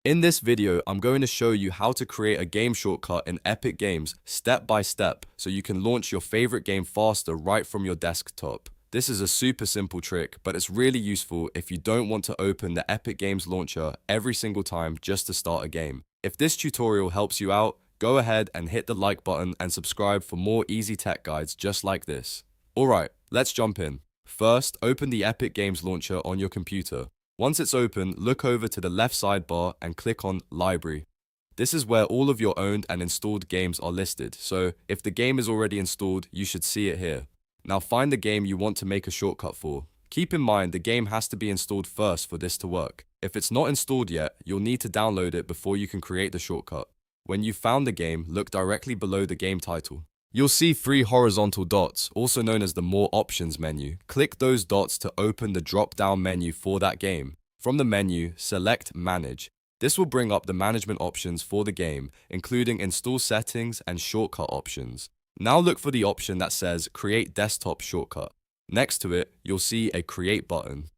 In this video, I'm going to show you how to create a game shortcut in Epic Games step by step so you can launch your favorite game faster right from your desktop. This is a super simple trick, but it's really useful if you don't want to open the Epic Games launcher every single time just to start a game. If this tutorial helps you out, go ahead and hit the like button and subscribe for more easy tech guides just like this. Alright, let's jump in. First, open the Epic Games launcher on your computer. Once it's open, look over to the left sidebar and click on Library. This is where all of your owned and installed games are listed, so if the game is already installed, you should see it here. Now find the game you want to make a shortcut for. Keep in mind the game has to be installed first for this to work. If it's not installed yet, you'll need to download it before you can create the shortcut. When you've found the game, look directly below the game title. You'll see 3 horizontal dots, also known as the More Options menu. Click those dots to open the drop-down menu for that game. From the menu, select Manage. This will bring up the management options for the game, including install settings and shortcut options. Now look for the option that says Create Desktop Shortcut. Next to it, you'll see a Create button.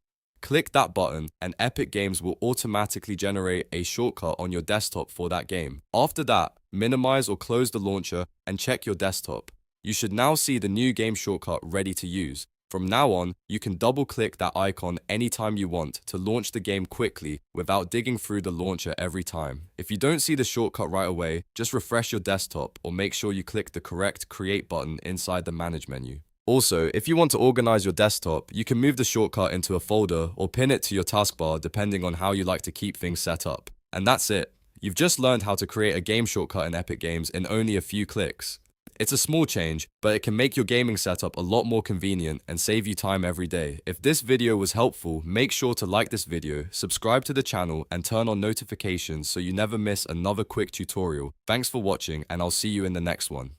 Click that button and Epic Games will automatically generate a shortcut on your desktop for that game. After that, minimize or close the launcher and check your desktop. You should now see the new game shortcut ready to use. From now on, you can double-click that icon anytime you want to launch the game quickly without digging through the launcher every time. If you don't see the shortcut right away, just refresh your desktop or make sure you click the correct Create button inside the Manage menu. Also, if you want to organize your desktop, you can move the shortcut into a folder or pin it to your taskbar depending on how you like to keep things set up. And that's it. You've just learned how to create a game shortcut in Epic Games in only a few clicks. It's a small change, but it can make your gaming setup a lot more convenient and save you time every day. If this video was helpful, make sure to like this video, subscribe to the channel, and turn on notifications so you never miss another quick tutorial. Thanks for watching, and I'll see you in the next one.